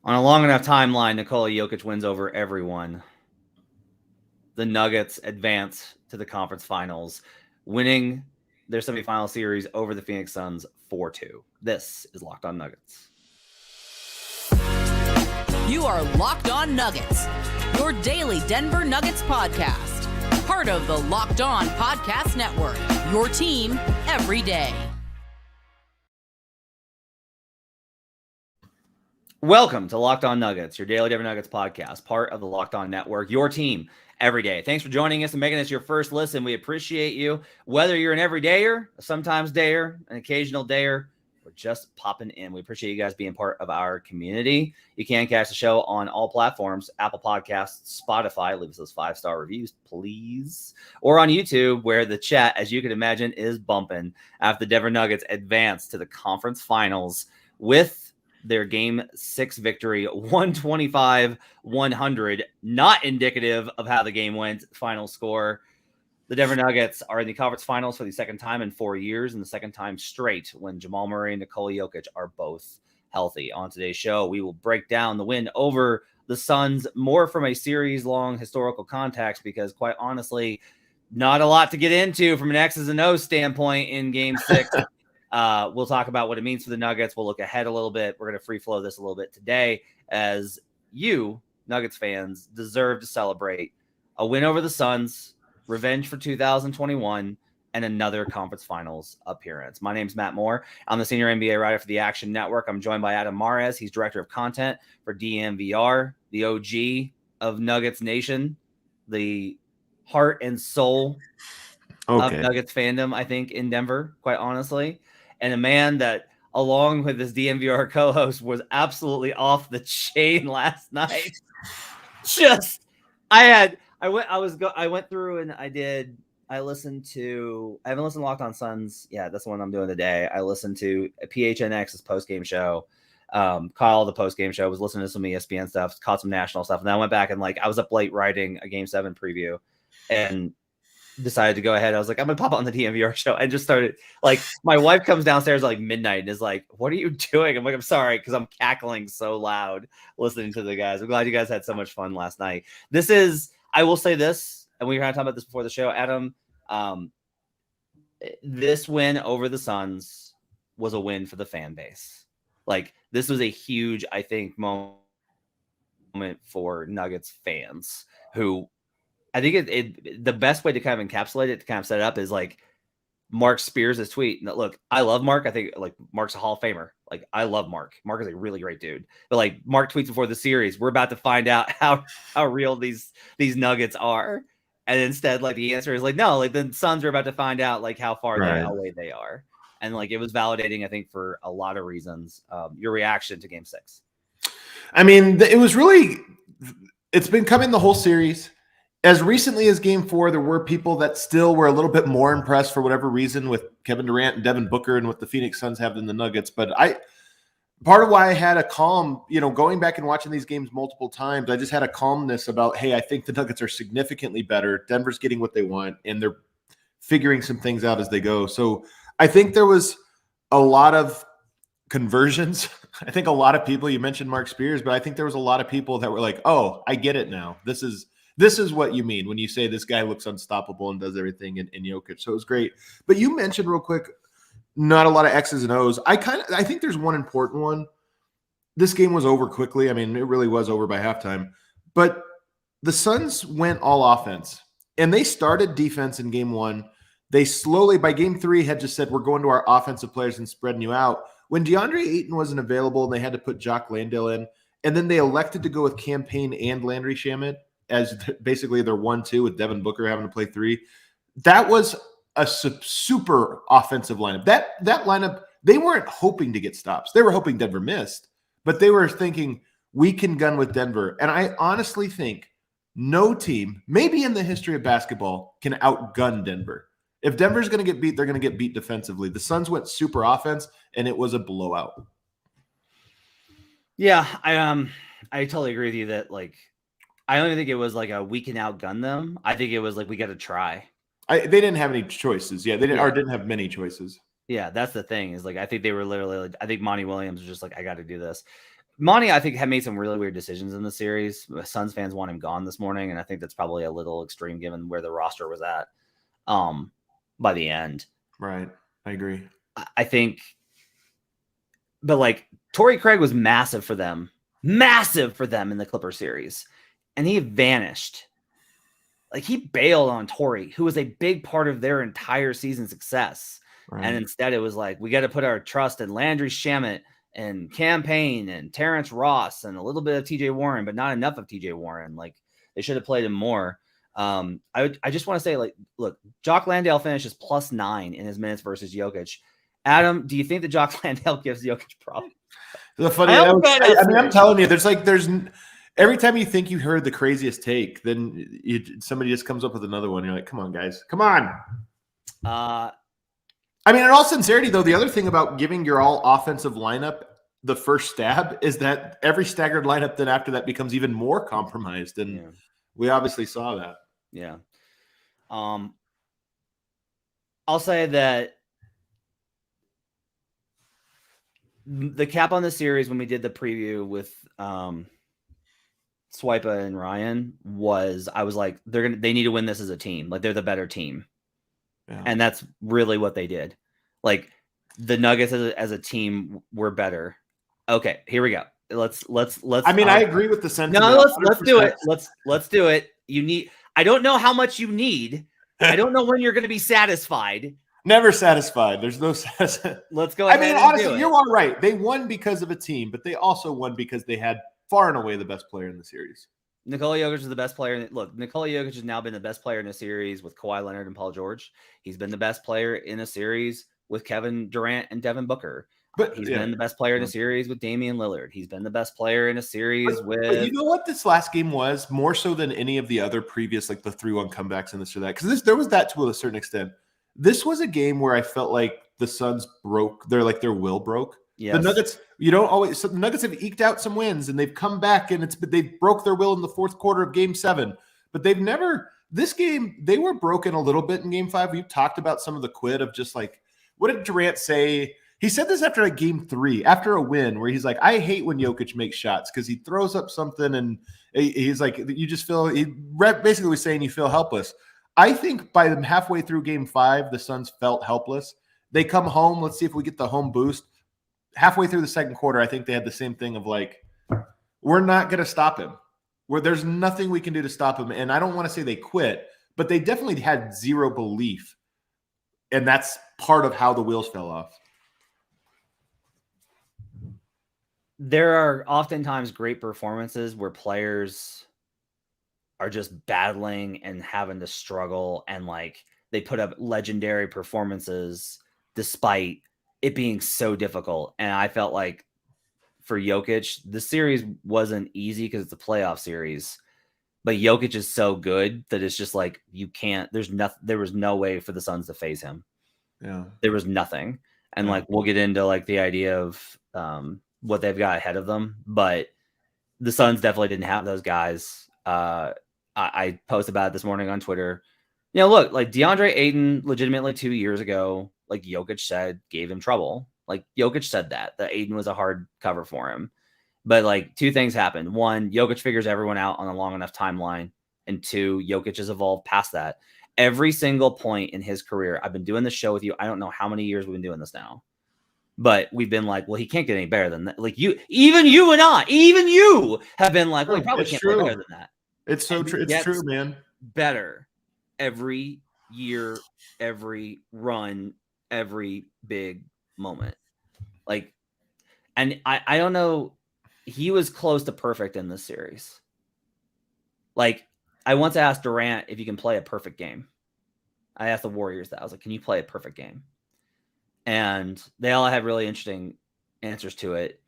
On a long enough timeline, Nikola Jokic wins over everyone. The Nuggets advance to the conference finals, winning their semifinal series over the Phoenix Suns 4-2. This is Locked On Nuggets. You are Locked On Nuggets, your daily Denver Nuggets podcast. Part of the Locked On Podcast Network, your team every day. Welcome to Locked On Nuggets, your daily Denver Nuggets podcast, part of the Locked On Network, your team every day. Thanks for joining us and making this your first listen. We appreciate you. Whether you're an everydayer, a sometimes dayer, an occasional dayer, or just popping in, we appreciate you guys being part of our community. You can catch the show on all platforms, Apple Podcasts, Spotify. Leave us those 5-star reviews, please. Or on YouTube, where the chat, as you can imagine, is bumping after the Denver Nuggets advance to the conference finals with their Game 6 victory, 125-100, not indicative of how the game went. Final score. The Denver Nuggets are in the conference finals for the second time in 4 years and the second time straight when Jamal Murray and Nikola Jokic are both healthy. On today's show, we will break down the win over the Suns more from a series-long historical context because, quite honestly, not a lot to get into from an X's and O's standpoint in Game 6. We'll talk about what it means for the Nuggets. We'll look ahead a little bit. We're going to free flow this a little bit today as you, Nuggets fans, deserve to celebrate a win over the Suns, revenge for 2021, and another conference finals appearance. My name's Matt Moore. I'm the senior NBA writer for the Action Network. I'm joined by Adam Mares. He's director of content for DMVR, the OG of Nuggets Nation, the heart and soul of Nuggets fandom, I think, in Denver, quite honestly. And a man that, along with his DMVR co-host, was absolutely off the chain last night. I went through and I haven't listened to Locked On Suns. Yeah, that's the one I'm doing today. I listened to PHNX's post-game show. Kyle, the post-game show, was listening to some ESPN stuff, caught some national stuff. And then I went back and I was up late writing a Game 7 preview and decided to go ahead. I was like, I'm gonna pop on the DMVR show and just started. My wife comes downstairs at midnight and is like, what are you doing? I'm like, I'm sorry, because I'm cackling so loud listening to the guys. I'm glad you guys had so much fun last night. I will say this, and we were going to talk about this before the show, Adam. This win over the Suns was a win for the fan base. This was a huge, I think, moment for Nuggets fans who, I think the best way to kind of encapsulate it, to kind of set it up, is Mark Spears' tweet. Look, I love Mark. I think Mark's a Hall of Famer. I love Mark. Mark is a really great dude. But Mark tweets before the series, we're about to find out how real these Nuggets are. And instead, the answer is no, the Suns are about to find out how far away they are. And it was validating, I think, for a lot of reasons. Your reaction to Game 6. I mean, it's been coming the whole series. As recently as Game 4, there were people that still were a little bit more impressed for whatever reason with Kevin Durant and Devin Booker and what the Phoenix Suns have than the Nuggets. But part of why I had a calm, going back and watching these games multiple times, I just had a calmness about, hey, I think the Nuggets are significantly better. Denver's getting what they want, and they're figuring some things out as they go. So I think there was a lot of conversions. I think a lot of people, you mentioned Mark Spears, but I think there was a lot of people that were like, oh, I get it now. This is what you mean when you say this guy looks unstoppable and does everything in Jokic. So it was great. But you mentioned real quick, not a lot of X's and O's. I think there's one important one. This game was over quickly. I mean, it really was over by halftime. But the Suns went all offense, and they started defense in Game 1. They slowly, by Game 3, had just said, we're going to our offensive players and spreading you out. When DeAndre Ayton wasn't available, and they had to put Jock Landale in, and then they elected to go with Cam Payne and Landry Shamet as basically their 1-2 with Devin Booker having to play 3. That was a super offensive lineup. That lineup, they weren't hoping to get stops. They were hoping Denver missed, but they were thinking, we can gun with Denver. And I honestly think no team, maybe in the history of basketball, can outgun Denver. If Denver's going to get beat, they're going to get beat defensively. The Suns went super offense, and it was a blowout. Yeah, I totally agree with you that I don't think it was we can outgun them. I think it was we got to try. They didn't have any choices. Yeah, they didn't have many choices. Yeah, that's the thing is I think they were literally I think Monty Williams was just I got to do this. Monty, I think, had made some really weird decisions in the series. Suns fans want him gone this morning, and I think that's probably a little extreme given where the roster was at by the end. Right. I agree. I think, but like Torrey Craig was massive for them in the Clipper series, and he vanished. Like he bailed on Torrey, who was a big part of their entire season success. Right. And instead it was like, we got to put our trust in Landry Shamet and Cam Payne and Terrence Ross and a little bit of TJ Warren, but not enough of TJ Warren. Like they should have played him more. I just want to say, like, look, Jock Landale finishes +9 in his minutes versus Jokic. Adam, do you think that Jock Landale gives Jokic problems? I'm telling you, there's every time you think you heard the craziest take, then somebody just comes up with another one. You're like, come on, guys, come on. I mean, in all sincerity, though, the other thing about giving your all offensive lineup the first stab is that every staggered lineup then after that becomes even more compromised. And we obviously saw that. Yeah. I'll say that the cap on the series when we did the preview with Swipa and Ryan I was like, they need to win this as a team. Like they're the better team. Yeah. And that's really what they did. Like the Nuggets as a team were better. Okay, here we go. Let's. I mean, I agree with the sentiment. No, let's do it. Let's do it. I don't know how much you need. I don't know when you're going to be satisfied. Never satisfied. There's no satisfaction. Let's go ahead. I mean, honestly, you are right. They won because of a team, but they also won because they had far and away the best player in the series. Nikola Jokic is the best player. Look, Nikola Jokic has now been the best player in a series with Kawhi Leonard and Paul George. He's been the best player in a series with Kevin Durant and Devin Booker. But he's been the best player in a series with Damian Lillard. He's been the best player in a series with. But you know what this last game was more so than any of the other previous, like the 3-1 comebacks and this or that, because there was that to a certain extent. This was a game where I felt like the Suns broke. Their will broke. Yes. The Nuggets, the Nuggets have eked out some wins and they've come back and they broke their will in the fourth quarter of Game 7. But they've never. This game they were broken a little bit in Game 5. We've talked about some of the quid of just like what did Durant say? He said this after like Game 3, after a win, where he's like, I hate when Jokic makes shots because he throws up something and he's like, you just feel, he basically was saying you feel helpless. I think by them halfway through Game 5, the Suns felt helpless. They come home. Let's see if we get the home boost. Halfway through the second quarter, I think they had the same thing of like, we're not going to stop him. Where there's nothing we can do to stop him. And I don't want to say they quit, but they definitely had zero belief. And that's part of how the wheels fell off. There are oftentimes great performances where players are just battling and having to struggle and like they put up legendary performances despite it being so difficult. And I felt like for Jokic, the series wasn't easy because it's a playoff series, but Jokic is so good that it's just like there was no way for the Suns to phase him. Yeah. There was nothing. And like we'll get into like the idea of what they've got ahead of them, but the Suns definitely didn't have those guys. I posted about it this morning on Twitter. Look, like DeAndre Ayton legitimately 2 years ago, like Jokic said, gave him trouble. Like Jokic said that Ayton was a hard cover for him. But like two things happened. One, Jokic figures everyone out on a long enough timeline. And two, Jokic has evolved past that. Every single point in his career, I've been doing this show with you. I don't know how many years we've been doing this now. But we've been like, well, he can't get any better than that. Like you have been like, well, he probably can't play better than that. It's so true. It's true, man. Better every year, every run, every big moment. Like, and I don't know. He was close to perfect in this series. Like, I once asked Durant if you can play a perfect game. I asked the Warriors that. I was like, can you play a perfect game? And they all had really interesting answers to it.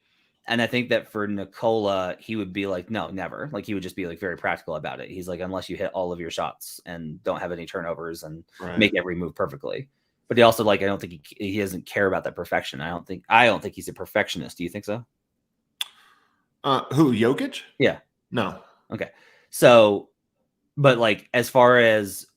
And I think that for Nikola, he would be like, no, never. Like he would just be like very practical about it. He's like, unless you hit all of your shots and don't have any turnovers and make every move perfectly. But he also like, I don't think he doesn't care about that perfection. I don't think he's a perfectionist. Do you think so? Who, Jokic? Yeah. No. Okay. So, but like, as far as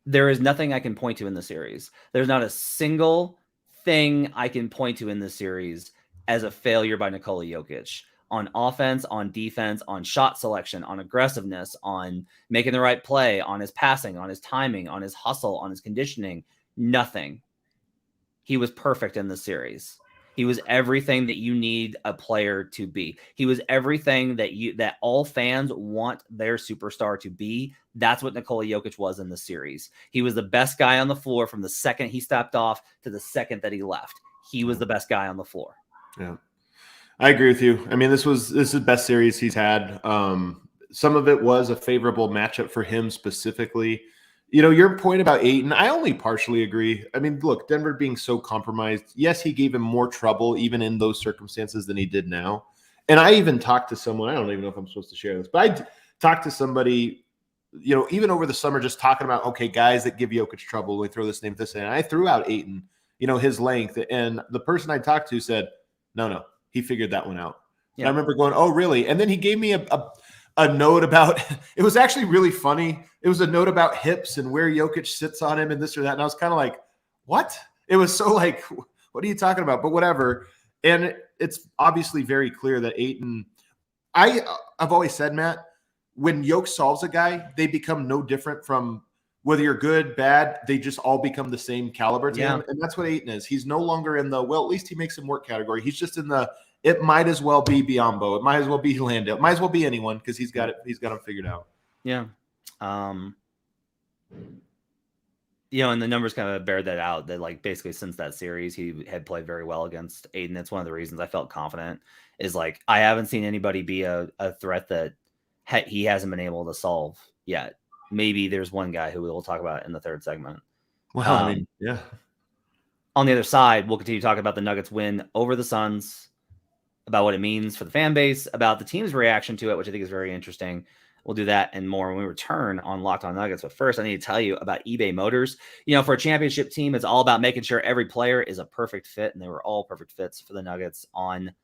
there is nothing I can point to in the series. There's not a single thing I can point to in this series as a failure by Nikola Jokic on offense, on defense, on shot selection, on aggressiveness, on making the right play, on his passing, on his timing, on his hustle, on his conditioning. Nothing. He was perfect in the series. He was everything that you need a player to be. He was everything that all fans want their superstar to be. That's what Nikola Jokic was in the series. He was the best guy on the floor from the second he stepped off to the second that he left. He was the best guy on the floor. Yeah, I agree with you. I mean, this is the best series he's had. Some of it was a favorable matchup for him specifically. You know, your point about Ayton, I only partially agree. I mean, look, Denver being so compromised, yes, he gave him more trouble even in those circumstances than he did now. And I even talked to someone, I don't even know if I'm supposed to share this, but I talked to somebody, you know, even over the summer, just talking about, okay, guys that give Jokic trouble, we throw this name, this, and I threw out Ayton, you know, his length. And the person I talked to said, no, he figured that one out. Yeah. And I remember going, oh, really? And then he gave me a note about, it was actually really funny. It was a note about hips and where Jokic sits on him and this or that. And I was kind of like, what? It was so like, what are you talking about? But whatever. And it's obviously very clear that Ayton, I've always said, Matt, when Jokic solves a guy, they become no different from whether you're good, bad, they just all become the same caliber to him. And that's what Ayton is. He's no longer in the, well, at least he makes him work category. He's just in the, it might as well be Biyombo. It might as well be Landale. It might as well be anyone because he's got him figured out. Yeah. You know, and the numbers kind of bear that out, that like basically since that series, he had played very well against Ayton. That's one of the reasons I felt confident, is like, I haven't seen anybody be a threat that he hasn't been able to solve yet. Maybe there's one guy who we'll talk about in the third segment. Well, I mean, yeah. On the other side, we'll continue to talk about the Nuggets win over the Suns, about what it means for the fan base, about the team's reaction to it, which I think is very interesting. We'll do that and more when we return on Locked On Nuggets. But first, I need to tell you about eBay Motors. You know, for a championship team, it's all about making sure every player is a perfect fit, and they were all perfect fits for the Nuggets on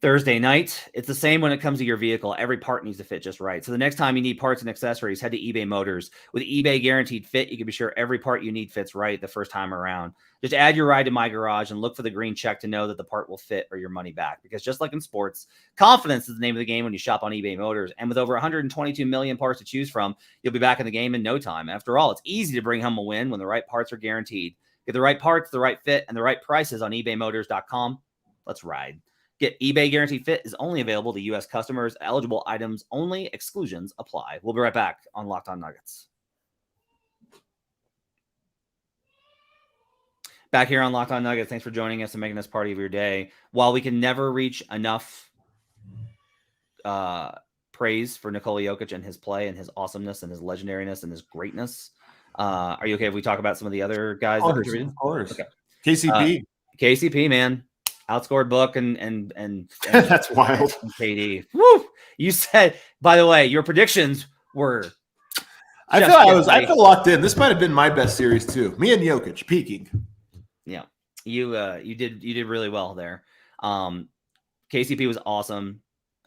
Thursday night. It's the same when it comes to your vehicle. Every part needs to fit just right. So the next time you need parts and accessories, head to eBay Motors. With eBay Guaranteed Fit, you can be sure every part you need fits right the first time around. Just add your ride to My Garage and look for the green check to know that the part will fit or your money back. Because just like in sports, confidence is the name of the game when you shop on eBay Motors. And with over 122 million parts to choose from, you'll be back in the game in no time. After all, it's easy to bring home a win when the right parts are guaranteed. Get the right parts, the right fit, and the right prices on ebaymotors.com. Let's ride. Get eBay Guaranteed Fit is only available to U.S. customers. Eligible items only. Exclusions apply. We'll be right back on Locked On Nuggets. Back here on Locked On Nuggets. Thanks for joining us and making us part of your day. While we can never reach enough praise for Nikola Jokic and his play and his awesomeness and his legendariness and his greatness, are you okay if we talk about some of the other guys? Of course. Okay. KCP, man. Outscored Book and that's wild. And KD. Woo! You said, by the way, your predictions were. I feel locked in. This might have been my best series too. Me and Jokic peaking. Yeah, you did really well there. KCP was awesome,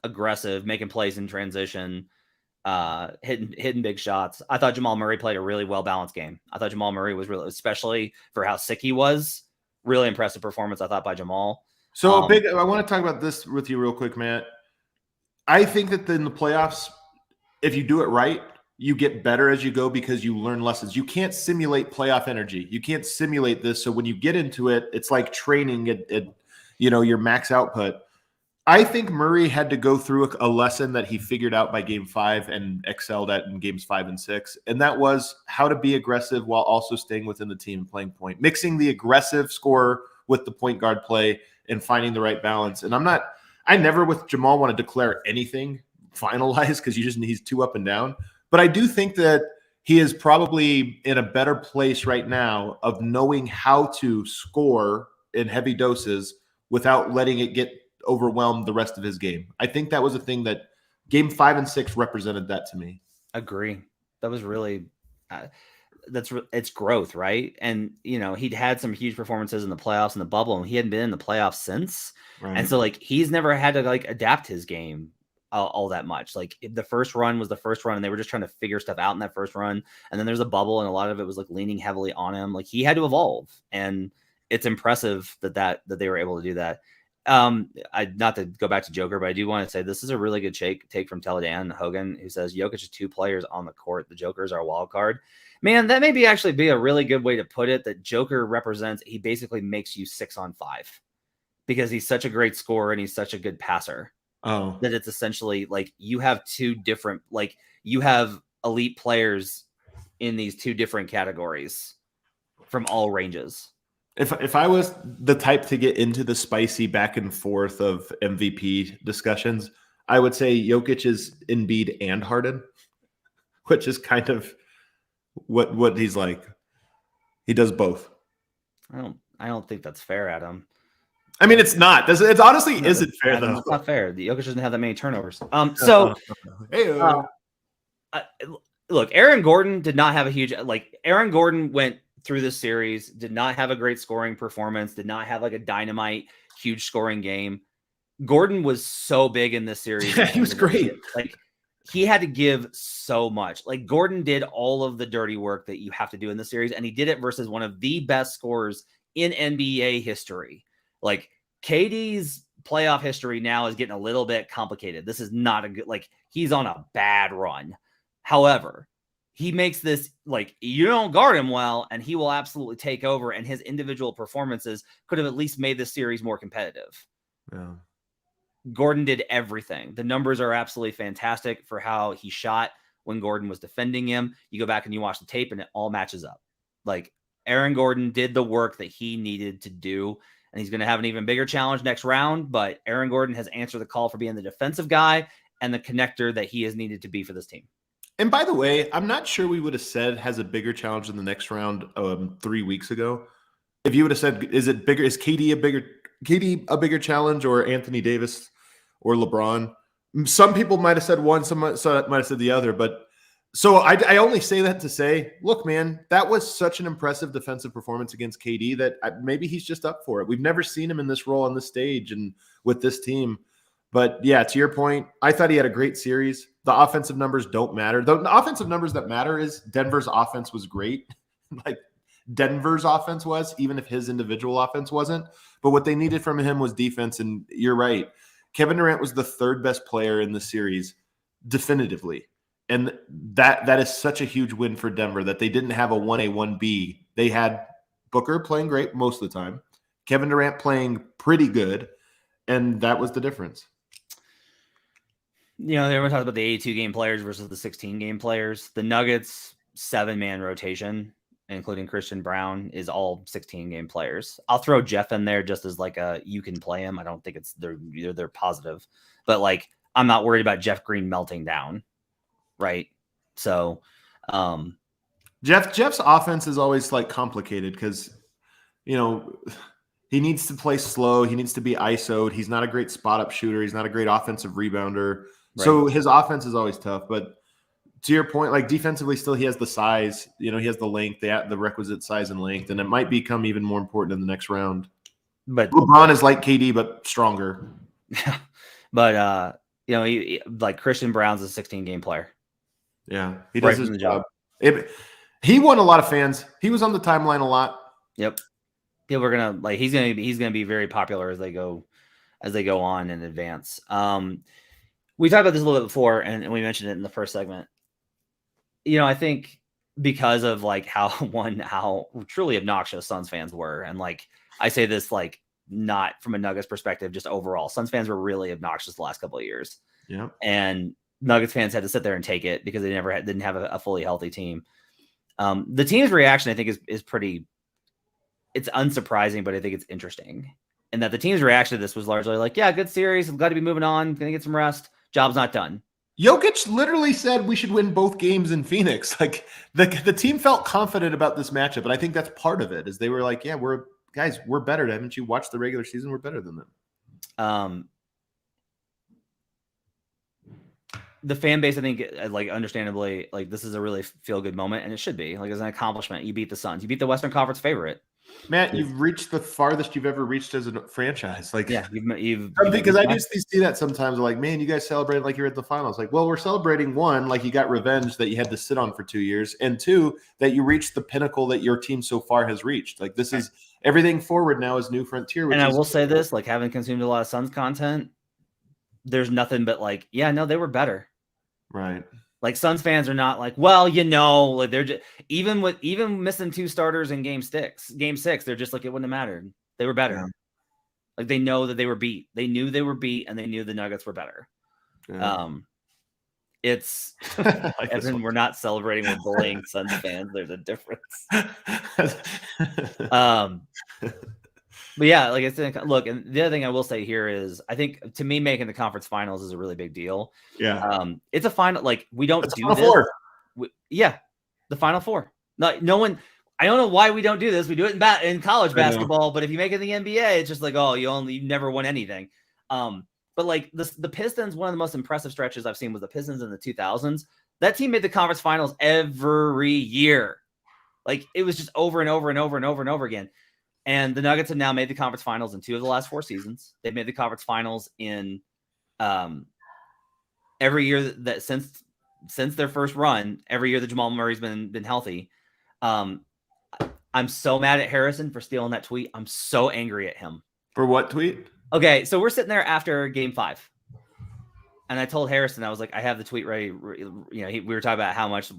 aggressive, making plays in transition, hitting big shots. I thought Jamal Murray played a really well balanced game. I thought Jamal Murray was really, especially for how sick he was, really impressive performance. I thought by Jamal. So I want to talk about this with you real quick, Matt. I think that in the playoffs, if you do it right, you get better as you go because you learn lessons. You can't simulate playoff energy. You can't simulate this. So when you get into it, it's like training at your max output. I think Murray had to go through a lesson that he figured out by game 5 and excelled at in games 5 and 6. And that was how to be aggressive while also staying within the team and playing point, mixing the aggressive scorer with the point guard play and finding the right balance. And I never with Jamal want to declare anything finalized because he's too up and down. But I do think that he is probably in a better place right now of knowing how to score in heavy doses without letting it get overwhelmed the rest of his game. I think that was a thing that game 5 and 6 represented that to me. Agree. That was really it's growth, right? And he'd had some huge performances in the playoffs and the bubble, and he hadn't been in the playoffs since. Right. And so he's never had to adapt his game all that much. The first run was the first run, and they were just trying to figure stuff out in that first run. And then there's a bubble, and a lot of it was leaning heavily on him. He had to evolve, and it's impressive that they were able to do that. I not to go back to Joker, but I do want to say this is a really good take from Teledan Hogan, who says Jokic is 2 players on the court. The Joker is our wild card. Man, that may actually be a really good way to put it. That Joker represents, he basically makes you 6 on 5 because he's such a great scorer and he's such a good passer. Oh, that it's essentially like you have 2 different, like you have elite players in these 2 different categories from all ranges. If I was the type to get into the spicy back and forth of MVP discussions, I would say Jokic is Embiid and Harden, which is kind of what he's like. He does both. I don't think that's fair, Adam. I mean, it's not. It honestly isn't fair, though. It's not fair. The Jokic doesn't have that many turnovers. Look, Aaron Gordon did not have a huge, Aaron Gordon went through this series, did not have a great scoring performance, did not have like a dynamite, huge scoring game. Gordon was so big in this series. Yeah, he was great. Like he had to give so much. Like Gordon did all of the dirty work that you have to do in the series, and he did it versus one of the best scorers in NBA history. Like KD's playoff history now is getting a little bit complicated. This is not a good, he's on a bad run. However, he makes this, you don't guard him well, and he will absolutely take over, and his individual performances could have at least made this series more competitive. Yeah. Gordon did everything. The numbers are absolutely fantastic for how he shot when Gordon was defending him. You go back and you watch the tape, and it all matches up. Like, Aaron Gordon did the work that he needed to do, and he's going to have an even bigger challenge next round, but Aaron Gordon has answered the call for being the defensive guy and the connector that he has needed to be for this team. And by the way, I'm not sure we would have said has a bigger challenge in the next round 3 weeks ago. If you would have said, is it bigger? Is KD a bigger challenge, or Anthony Davis or LeBron? Some people might have said one, some might have said the other. But so I only say that to say, look, man, that was such an impressive defensive performance against KD that maybe he's just up for it. We've never seen him in this role on this stage and with this team. But yeah, to your point, I thought he had a great series. The offensive numbers don't matter. The offensive numbers that matter is Denver's offense was great. Like Denver's offense was, even if his individual offense wasn't. But what they needed from him was defense. And you're right. Kevin Durant was the 3rd best player in the series, definitively. And that is such a huge win for Denver that they didn't have a 1A, 1B. They had Booker playing great most of the time, Kevin Durant playing pretty good, and that was the difference. You know, everyone talks about the 82-game players versus the 16-game players. The Nuggets 7-man rotation, including Christian Brown, is all 16-game players. I'll throw Jeff in there just as you can play him. I don't think they're positive, but I'm not worried about Jeff Green melting down, right? So, Jeff's offense is always complicated because, he needs to play slow. He needs to be ISO'd. He's not a great spot-up shooter. He's not a great offensive rebounder. Right. So his offense is always tough. But to your point, defensively still he has the size. He has the length, the requisite size and length, and it might become even more important in the next round. But LeBron is like KD, but stronger. But, Christian Brown's a 16-game player. Yeah, he does his job. He won a lot of fans. He was on the timeline a lot. Yep. People are gonna he's gonna be very popular as they go on and advance. We talked about this a little bit before, and we mentioned it in the first segment. I think because of how truly obnoxious Suns fans were, and I say this not from a Nuggets perspective, just overall, Suns fans were really obnoxious the last couple of years. Yeah, and Nuggets fans had to sit there and take it because they didn't have a fully healthy team. The team's reaction, I think, is pretty. It's unsurprising, but I think it's interesting. And that the team's reaction to this was largely yeah, good series. I'm glad to be moving on. Gonna get some rest. Job's not done. Jokic literally said we should win both games in Phoenix. The team felt confident about this matchup, and I think that's part of it. Is they were yeah, we're better. Haven't you watched the regular season? We're better than them. The fan base, I think, understandably, this is a really feel good moment, and it should be as an accomplishment. You beat the Suns. You beat the Western Conference favorite. Matt, you've reached the farthest you've ever reached as a franchise. Like, yeah, because I do see that sometimes. Like, man, you guys celebrate like you're at the finals. Like, well, we're celebrating one, like you got revenge that you had to sit on for 2 years, and two, that you reached the pinnacle that your team so far has reached. Like, this is everything forward now is New Frontier. And I will say this, like, having consumed a lot of Suns content, there's nothing but like, yeah, no, they were better. Right. Like, Suns fans are not like, well, like they're just even missing 2 starters in game 6, they're just like, it wouldn't have mattered. They were better. Yeah. Like, they know that they were beat. They knew they were beat, and they knew the Nuggets were better. Yeah. It's Evan, we're not celebrating with bullying Suns fans. There's a difference. But yeah, like it's look, and the other thing I will say here is, I think to me, making the conference finals is a really big deal. Yeah, it's a final. Like, we don't do this. The Final Four. No one. I don't know why we don't do this. We do it in college basketball, but if you make it in the NBA, it's just like, oh, you never won anything. But like the Pistons, one of the most impressive stretches I've seen was the Pistons in the 2000s. That team made the conference finals every year. Like, it was just over and over and over and over and over again. And the Nuggets have now made the conference finals in 2 of the last 4 seasons. They've made the conference finals in every year that since their first run, every year that Jamal Murray's been healthy. I'm so mad at Harrison for stealing that tweet. I'm so angry at him. For what tweet? Okay, so we're sitting there after game 5. And I told Harrison, I was like, I have the tweet ready. We were talking about how much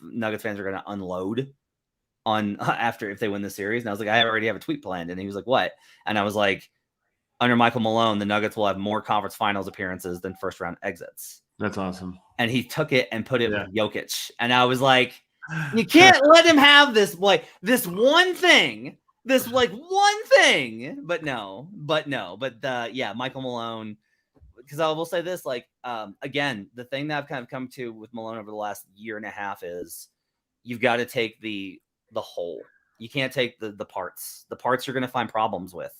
Nuggets fans are going to unload on after if they win the series. And I was like, I already have a tweet planned. And he was like, what? And I was like, under Michael Malone, the Nuggets will have more conference finals appearances than first round exits. That's awesome. And he took it and put it with Jokic. And I was like, you can't let him have this one thing. But Michael Malone, because I will say this, like, again, the thing that I've kind of come to with Malone over the last year and a half is you've got to take the whole. You can't take the parts. The parts you're going to find problems with,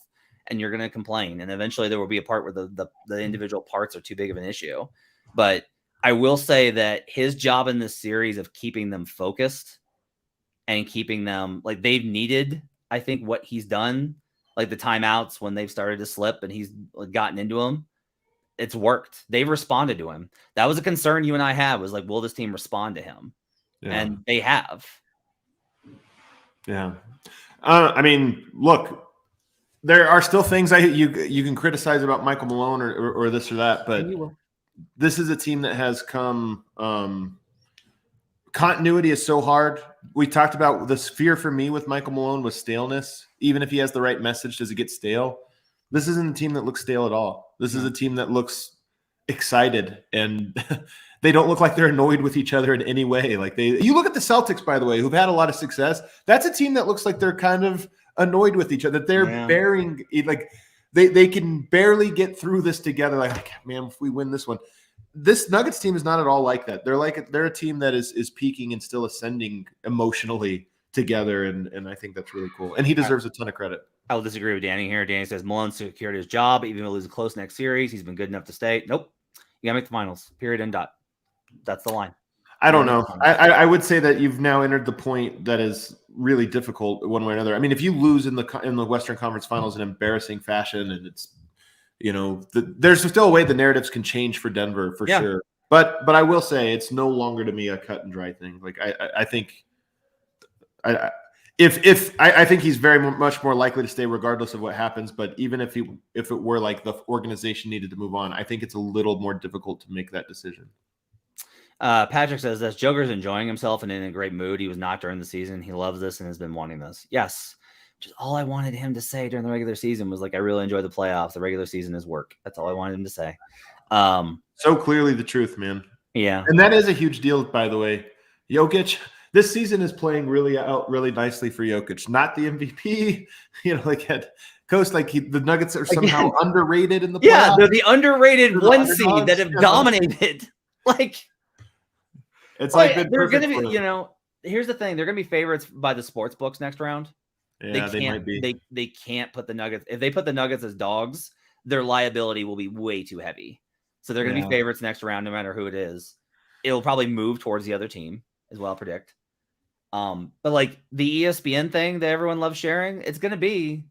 and you're going to complain. And eventually there will be a part where the individual parts are too big of an issue. But I will say that his job in this series of keeping them focused and keeping them, like, they've needed, I think, what he's done, like the timeouts when they've started to slip and he's gotten into them. It's worked. They've responded to him. That was a concern you and I had, was like, will this team respond to him? Yeah. And they have. Yeah. I mean, look, there are still things you can criticize about Michael Malone or this or that, but this is a team that has come. Continuity is so hard. We talked about this fear for me with Michael Malone was staleness. Even if he has the right message, does it get stale? This isn't a team that looks stale at all. This is a team that looks excited, and they don't look like they're annoyed with each other in any way. Like, you look at the Celtics, by the way, who've had a lot of success. That's a team that looks like they're kind of annoyed with each other. That they're bearing, like, they can barely get through this together. Like, man, if we win this one. This Nuggets team is not at all like that. They're a team that is peaking and still ascending emotionally together, and I think that's really cool. And he deserves a ton of credit. I'll disagree with Danny here. Danny says Malone secured his job, even though he loses close next series. He's been good enough to stay. Nope. You gotta make the finals. Period and dot. That's the line. I don't know. I would say that you've now entered the point that is really difficult one way or another. I mean, if you lose in the Western Conference Finals in embarrassing fashion, and it's, there's still a way the narratives can change for Denver for sure. But I will say it's no longer to me a cut and dry thing. Like, I think I think he's very much more likely to stay regardless of what happens. But even if it were like the organization needed to move on, I think it's a little more difficult to make that decision. Patrick says this: Joker's enjoying himself and in a great mood. He was not during the season. He loves this and has been wanting this. Yes. Just all I wanted him to say during the regular season was like, I really enjoy the playoffs. The regular season is work. That's all I wanted him to say. So clearly the truth, man. Yeah. And that is a huge deal, by the way. Jokic, this season is playing really nicely for Jokic. Not the MVP, like at Coast, like the Nuggets are somehow underrated in the playoffs. Yeah, they're the underrated one seed that have dominated. Like, it's like they're going to be, here's the thing. They're going to be favorites by the sports books next round. Yeah, they might be. They can't put the Nuggets. If they put the Nuggets as dogs, their liability will be way too heavy. So they're going to be favorites next round, no matter who it is. It'll probably move towards the other team, is what I'll predict. But like the ESPN thing that everyone loves sharing, it's going to be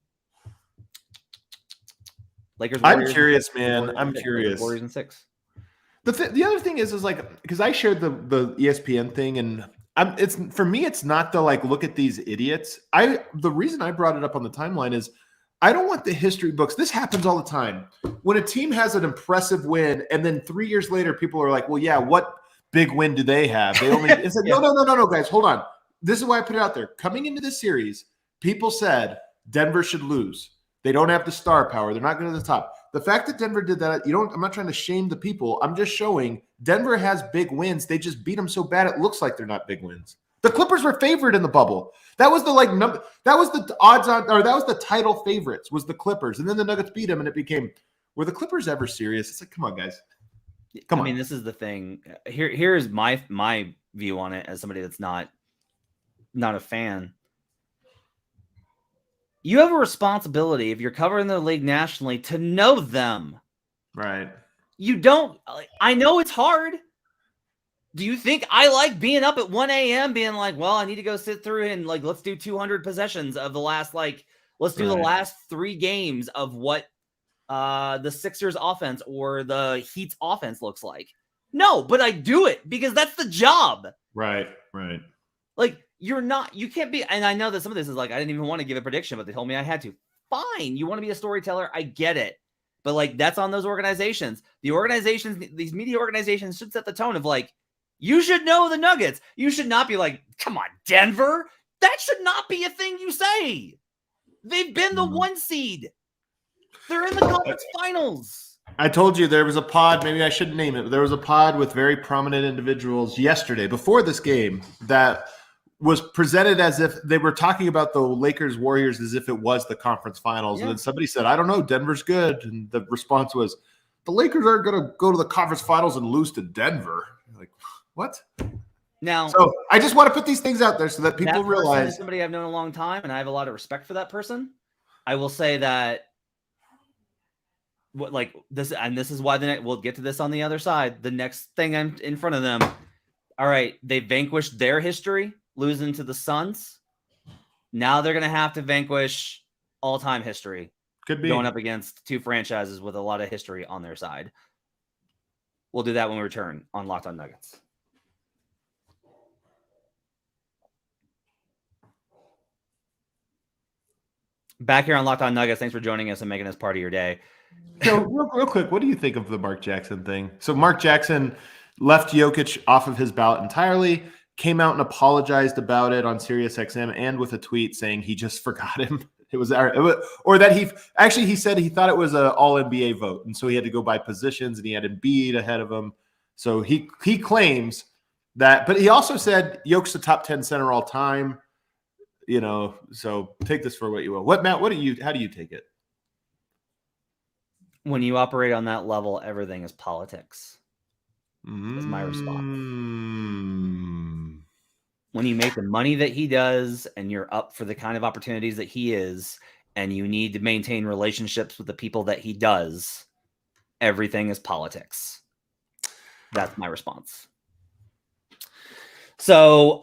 Lakers. I'm curious, man. I'm Lakers, curious. Warriors in 6. The other thing is like, because I shared the ESPN thing, and it's for me, it's not the like, look at these idiots. The reason I brought it up on the timeline is I don't want the history books. This happens all the time. When a team has an impressive win, and then 3 years later, people are like, well, yeah, what big win do they have? They only it's like, no, guys, hold on. This is why I put it out there. Coming into this series, people said Denver should lose. They don't have the star power. They're not going to the top. The fact that Denver did that, I'm not trying to shame the people. I'm just showing Denver has big wins. They just beat them so bad it looks like they're not big wins. The Clippers were favored in the bubble. That was the that was the odds on, or that was the title favorites, was the Clippers. And then the Nuggets beat them, and it became, were the Clippers ever serious? It's like, come on, guys. Come on. I mean, this is the thing. Here's my view on it as somebody that's not a fan. You have a responsibility, if you're covering the league nationally, to know them. Right. You don't. I know it's hard. Do you think I like being up at 1 a.m. being like, well, I need to go sit through and like, let's do 200 possessions of the last, let's do the last 3 games of what the Sixers offense or the Heat's offense looks like? No, but I do it because that's the job. Right. Like, you can't be, and I know that some of this is like, I didn't even want to give a prediction, but they told me I had to. Fine. You want to be a storyteller? I get it. But like, that's on those organizations. The organizations, these media organizations should set the tone of like, you should know the Nuggets. You should not be like, come on, Denver. That should not be a thing you say. They've been the 1 seed. They're in the conference finals. I told you there was a pod, maybe I shouldn't name it, but there was a pod with very prominent individuals yesterday before this game that was presented as if they were talking about the Lakers Warriors as if it was the conference finals. Yeah. And then somebody said, I don't know, Denver's good. And the response was, the Lakers aren't going to go to the conference finals and lose to Denver. Like, what? Now, so I just want to put these things out there so that people realize. Somebody I've known a long time, and I have a lot of respect for that person. I will say that, this is why we'll get to this on the other side. The next thing I'm in front of them. All right, they vanquished their history, losing to the Suns. Now they're going to have to vanquish all-time history. Could be going up against 2 franchises with a lot of history on their side. We'll do that when we return on Locked On Nuggets. Back here on Locked On Nuggets. Thanks for joining us and making this part of your day. So real quick, what do you think of the Mark Jackson thing? So Mark Jackson left Jokic off of his ballot entirely, came out and apologized about it on SiriusXM and with a tweet saying he just forgot him. Or that he said he thought it was an all NBA vote. And so he had to go by positions and he had Embiid ahead of him. So he claims that, but he also said Jokic's the top 10 center all time, so take this for what you will. Matt, how do you take it? When you operate on that level, everything is politics. Is my response. When you make the money that he does and you're up for the kind of opportunities that he is, and you need to maintain relationships with the people that he does, everything is politics. That's my response. So,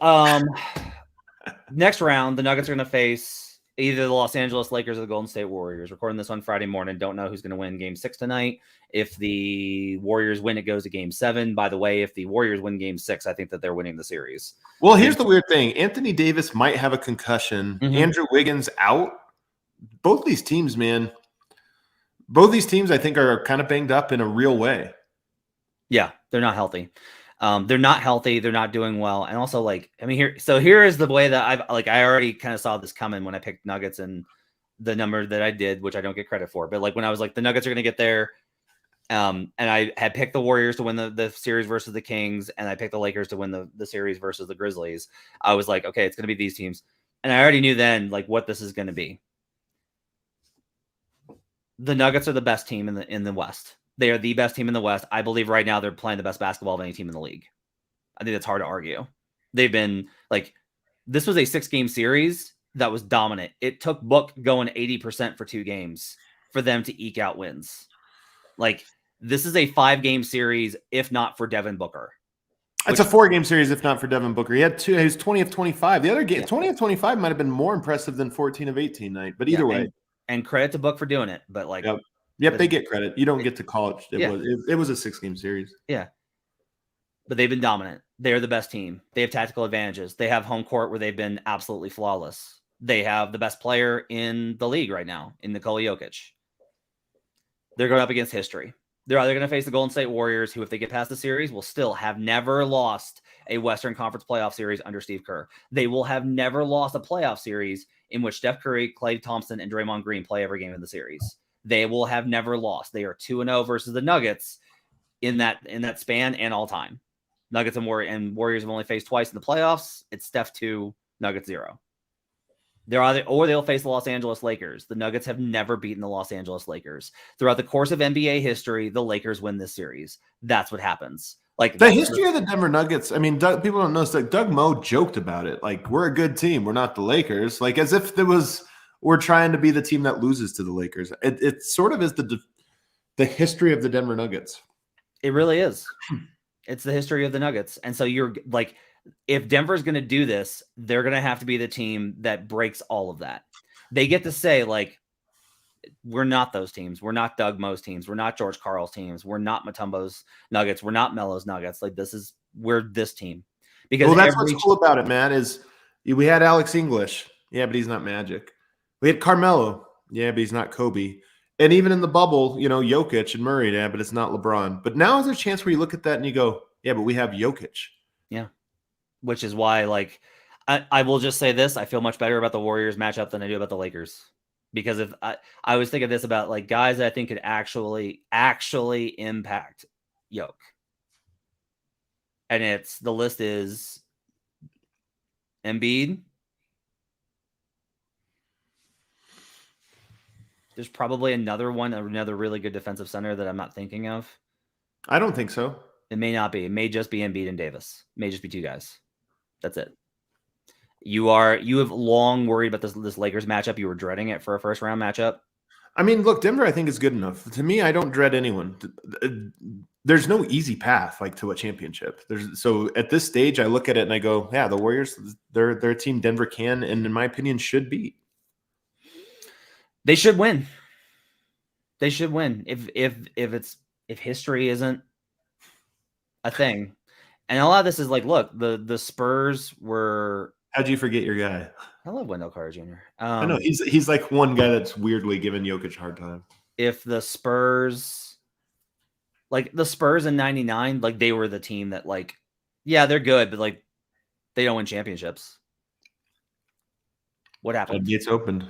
next round, the Nuggets are going to face either the Los Angeles Lakers or the Golden State Warriors. Recording this on Friday morning. Don't know who's going to win Game 6 tonight. If the Warriors win, it goes to Game 7. By the way, if the Warriors win Game 6, I think that they're winning the series. Well, here's the weird thing. Anthony Davis might have a concussion. Mm-hmm. Andrew Wiggins out. Both these teams, man. Both these teams, I think, are kind of banged up in a real way. Yeah, they're not healthy. They're not healthy. They're not doing well. And also, here is the way that I already kind of saw this coming when I picked Nuggets and the number that I did, which I don't get credit for. But when I was like, the Nuggets are going to get there. And I had picked the Warriors to win the series versus the Kings. And I picked the Lakers to win the series versus the Grizzlies. I was like, okay, it's going to be these teams. And I already knew then what this is going to be. The Nuggets are the best team in the West. They are the best team in the West. I believe right now they're playing the best basketball of any team in the league. I think that's hard to argue. They've been this was a 6-game series that was dominant. It took Book going 80% for 2 games for them to eke out wins. This is a 5-game series, if not for Devin Booker. It's a 4-game series, if not for Devin Booker. He had 2. He was 20 of 25. The other game, 20 of 25, might have been more impressive than 14 of 18 night. But either way, and credit to Book for doing it. But like, yep, they get credit. You don't get to call it. It was a 6-game series. Yeah, but they've been dominant. They're the best team. They have tactical advantages. They have home court where they've been absolutely flawless. They have the best player in the league right now in Nikola Jokic. They're going up against history. They're either going to face the Golden State Warriors, who, if they get past the series, will still have never lost a Western Conference playoff series under Steve Kerr. They will have never lost a playoff series in which Steph Curry, Klay Thompson, and Draymond Green play every game in the series. They will have never lost. They are 2-0 versus the Nuggets in that span and all time. Nuggets and Warriors have only faced twice in the playoffs. It's Steph 2, Nuggets 0. They'll face the Los Angeles Lakers. The Nuggets have never beaten the Los Angeles Lakers. Throughout the course of NBA history, the Lakers win this series. That's what happens. Like the history of the Denver Nuggets. I mean, people don't know. Like Doug Moe joked about it. Like, we're a good team. We're not the Lakers. Like, as if we're trying to be the team that loses to the Lakers. It sort of is the history of the Denver Nuggets. It really is. It's the history of the Nuggets. And so you're like, if Denver's going to do this, they're going to have to be the team that breaks all of that. They get to say, like, we're not those teams. We're not Doug Moe's teams. We're not George Karl's teams. We're not Mutombo's Nuggets. We're not Melo's Nuggets. Like, we're this team. Because that's what's cool about it, Matt, is we had Alex English. Yeah, but he's not Magic. We had Carmelo. Yeah, but he's not Kobe. And even in the bubble, Jokic and Murray. Yeah, but it's not LeBron. But now is there a chance where you look at that and you go, yeah, but we have Jokic. Yeah. Which is why, like, I will just say this: I feel much better about the Warriors matchup than I do about the Lakers, because if I always think of this about like guys that I think could actually impact Yoke, and the list is Embiid. There's probably another really good defensive center that I'm not thinking of. I don't think so. It may not be. It may just be Embiid and Davis. It may just be 2 guys. That's it. You have long worried about this Lakers matchup. You were dreading it for a first round matchup. I mean, look, Denver, I think is good enough. To me, I don't dread anyone. There's no easy path to a championship. So at this stage, I look at it and I go, yeah, the Warriors, they're a team Denver can, and in my opinion, should beat. They should win. They should win. If history isn't a thing. And a lot of this is like, look, the Spurs were. How'd you forget your guy? I love Wendell Carter Jr. I know he's like one guy that's weirdly giving Jokic a hard time. If the Spurs in '99, like they were the team that like, yeah, they're good, but like they don't win championships. What happened? It's opened.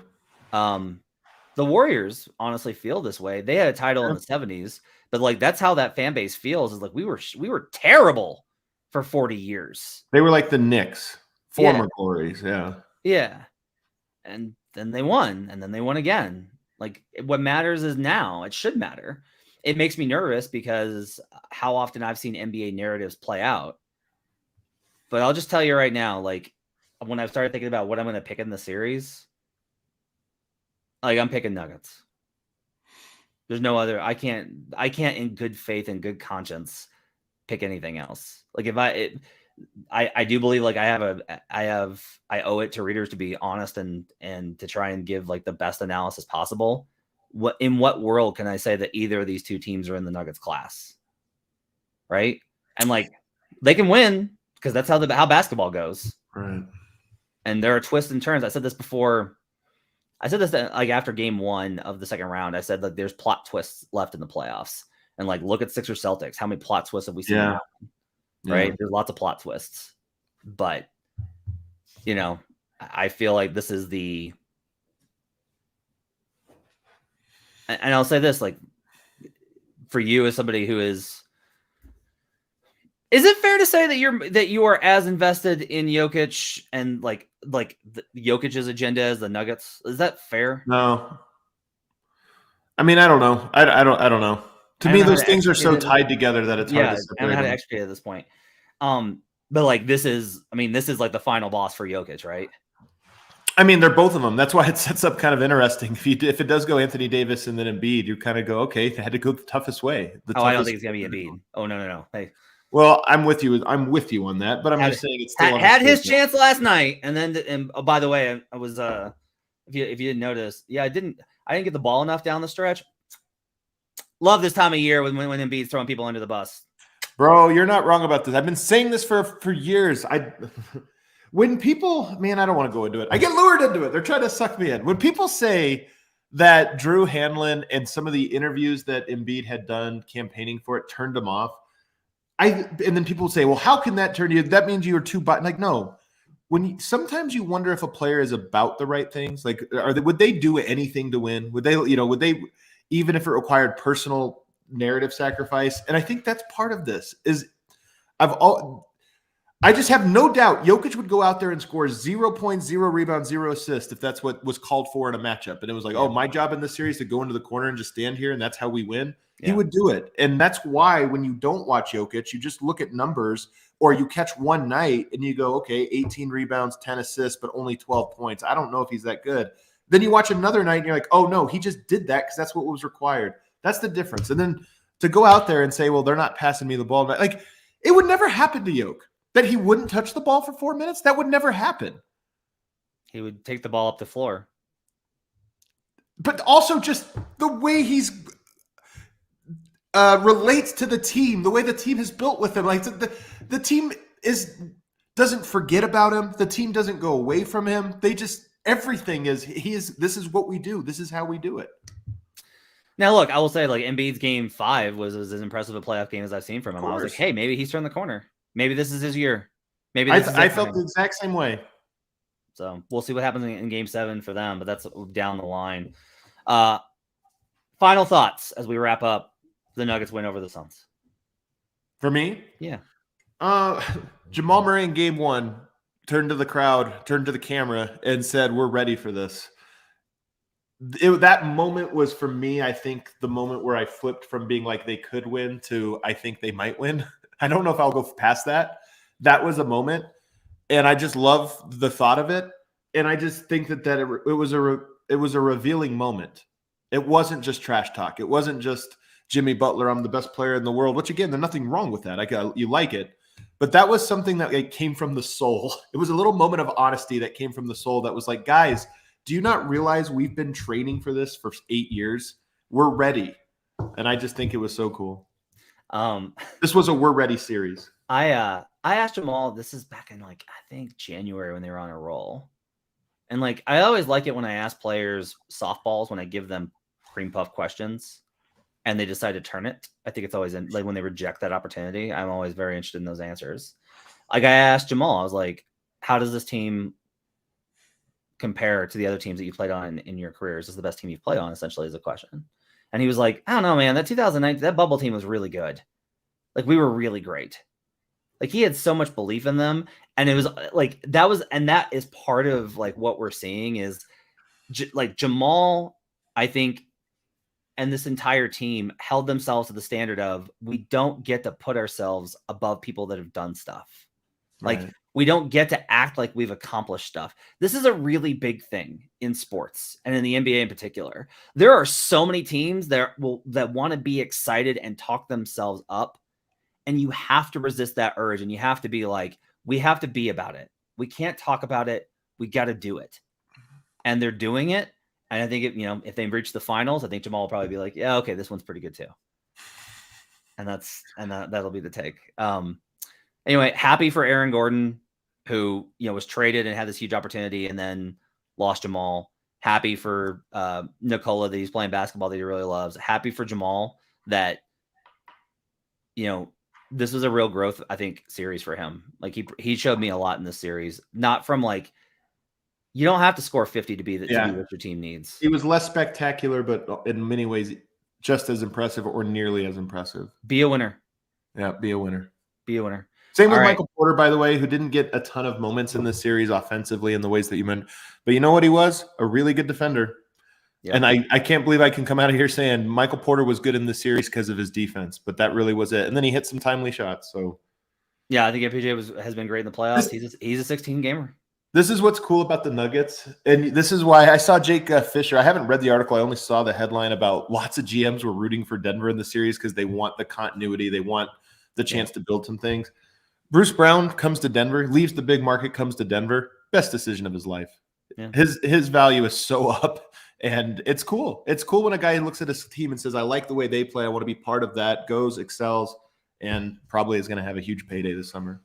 The Warriors honestly feel this way. They had a title in the '70s, but like that's how that fan base feels. Is like we were terrible for 40 years. They were like the Knicks, former glories. Yeah. Yeah. And then they won, and then they won again. Like what matters is now. It should matter. It makes me nervous because how often I've seen NBA narratives play out. But I'll just tell you right now, like when I started thinking about what I'm going to pick in the series, like I'm picking Nuggets. There's no other. I can't in good faith and good conscience pick anything else. Like if I do believe like I owe it to readers to be honest and to try and give like the best analysis possible. In what world can I say that either of these two teams are in the Nuggets class? Right? And like they can win because that's how basketball goes. Right. And there are twists and turns. I said this before. I said this like after game 1 of the second round. I said that there's plot twists left in the playoffs. And like look at Sixers Celtics. How many plot twists have we seen? Yeah. Right? Yeah. There's lots of plot twists. But I feel like this is and I'll say this, like for you as somebody who is it fair to say that you are as invested in Jokic and like Jokic's agenda as the Nuggets? Is that fair? No. I mean, I don't know. I don't know. To me, those things are so tied together that it's hard to separate. I don't know how to extricate at this point. But like this is like the final boss for Jokic, right? I mean, they're both of them. That's why it sets up kind of interesting. If it does go Anthony Davis and then Embiid, you kind of go, okay, they had to go the toughest way. I don't think it's gonna be Embiid. Oh no. Hey, Well, I'm with you. I'm with you on that, but I'm just saying it's still had his chance last night, and then oh, by the way, I was if you didn't notice, I didn't get the ball enough down the stretch. Love this time of year when Embiid's throwing people under the bus. Bro, you're not wrong about this. I've been saying this for years. When people, man, I don't want to go into it. I get lured into it. They're trying to suck me in. When people say that Drew Hanlon and some of the interviews that Embiid had done campaigning for it turned him off, and then people say, well, how can that turn you? That means you were too biased. Like, no. Sometimes you wonder if a player is about the right things. Like, would they do anything to win? Would they, even if it required personal narrative sacrifice? And I think that's part of this. I just have no doubt Jokic would go out there and score 0.0 rebounds, 0 assists if that's what was called for in a matchup. And it was like, oh, my job in this series is to go into the corner and just stand here, and that's how we win. Yeah. He would do it. And that's why when you don't watch Jokic, you just look at numbers, or you catch one night and you go, okay, 18 rebounds, 10 assists, but only 12 points. I don't know if he's that good. Then you watch another night and you're like, oh, no, he just did that because that's what was required. That's the difference. And then to go out there and say, well, they're not passing me the ball. Like, it would never happen to Jokic. That he wouldn't touch the ball for 4 minutes? That would never happen. He would take the ball up the floor. But also just the way he's relates to the team, the way the team is built with him. Like the team doesn't forget about him. The team doesn't go away from him. They just, everything is, this is what we do. This is how we do it. Now, look, I will say, like, Embiid's game 5 was as impressive a playoff game as I've seen from him. I was like, hey, maybe he's turned the corner. Maybe this is his year. Maybe I felt the exact same way. So we'll see what happens in game 7 for them, but that's down the line. Final thoughts as we wrap up the Nuggets win over the Suns. For me? Yeah. Jamal Murray in game 1 turned to the crowd, turned to the camera, and said, we're ready for this. That moment was, for me, I think, the moment where I flipped from being like they could win to I think they might win. I don't know if I'll go past that. That was a moment, and I just love the thought of it. And I just think that it was a revealing moment. It wasn't just trash talk. It wasn't just Jimmy Butler, I'm the best player in the world. Which, again, there's nothing wrong with that. You like it, but that was something that came from the soul. It was a little moment of honesty that came from the soul. That was like, guys, do you not realize we've been training for this for 8 years? We're ready, and I just think it was so cool. This was a we're ready series. I asked Jamal, this is back in I think January when they were on a roll. And I always like it when I ask players softballs, when I give them cream puff questions and they decide to turn it. I think it's always when they reject that opportunity. I'm always very interested in those answers. I asked Jamal, I was like, how does this team compare to the other teams that you played on in your career? Is this the best team you've played on, essentially, is a question. And he was like, I don't know, man. That 2019, that bubble team was really good. We were really great. He had so much belief in them. And it was that is part of what we're seeing is Jamal, I think, and this entire team held themselves to the standard of, we don't get to put ourselves above people that have done stuff. Right. We don't get to act like we've accomplished stuff. This is a really big thing in sports and in the NBA in particular. There are so many teams that want to be excited and talk themselves up. And you have to resist that urge. And you have to be like, we have to be about it. We can't talk about it. We got to do it. And they're doing it. And I think if they reach the finals, I think Jamal will probably be like, yeah, okay, this one's pretty good too. And that'll be the take. Anyway, happy for Aaron Gordon, who was traded and had this huge opportunity and then lost Jamal. Happy for Nikola that he's playing basketball that he really loves. Happy for Jamal that this was a real growth, I think, series for him. He showed me a lot in this series. Not from you don't have to score 50 to be what your team needs. He was less spectacular, but in many ways just as impressive or nearly as impressive. Be a winner. Yeah, be a winner. Be a winner. Same with Michael Porter, by the way, who didn't get a ton of moments in this series offensively in the ways that you meant. But you know what he was? A really good defender. Yep. And I can't believe I can come out of here saying Michael Porter was good in this series because of his defense, but that really was it. And then he hit some timely shots. So, yeah, I think MPJ has been great in the playoffs. He's a 16 gamer. This is what's cool about the Nuggets, and this is why I saw Jake Fisher. I haven't read the article. I only saw the headline about lots of GMs were rooting for Denver in the series because they want the continuity. They want the chance to build some things. Bruce Brown comes to Denver, leaves the big market, comes to Denver. Best decision of his life. Yeah. His value is so up, and it's cool. It's cool when a guy looks at his team and says, I like the way they play. I want to be part of that, goes, excels, and probably is going to have a huge payday this summer.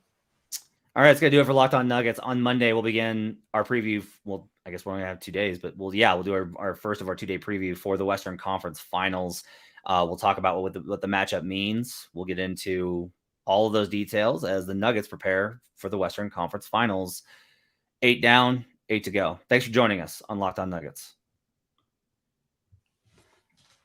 All right, it's going to do it for Locked On Nuggets. On Monday, we'll begin our preview. Well, I guess we're going to have 2 days, but we'll do our first of our 2-day preview for the Western Conference Finals. We'll talk about what the matchup means. We'll get into all of those details as the Nuggets prepare for the Western Conference Finals. 8 down, 8 to go. Thanks for joining us on Locked On Nuggets.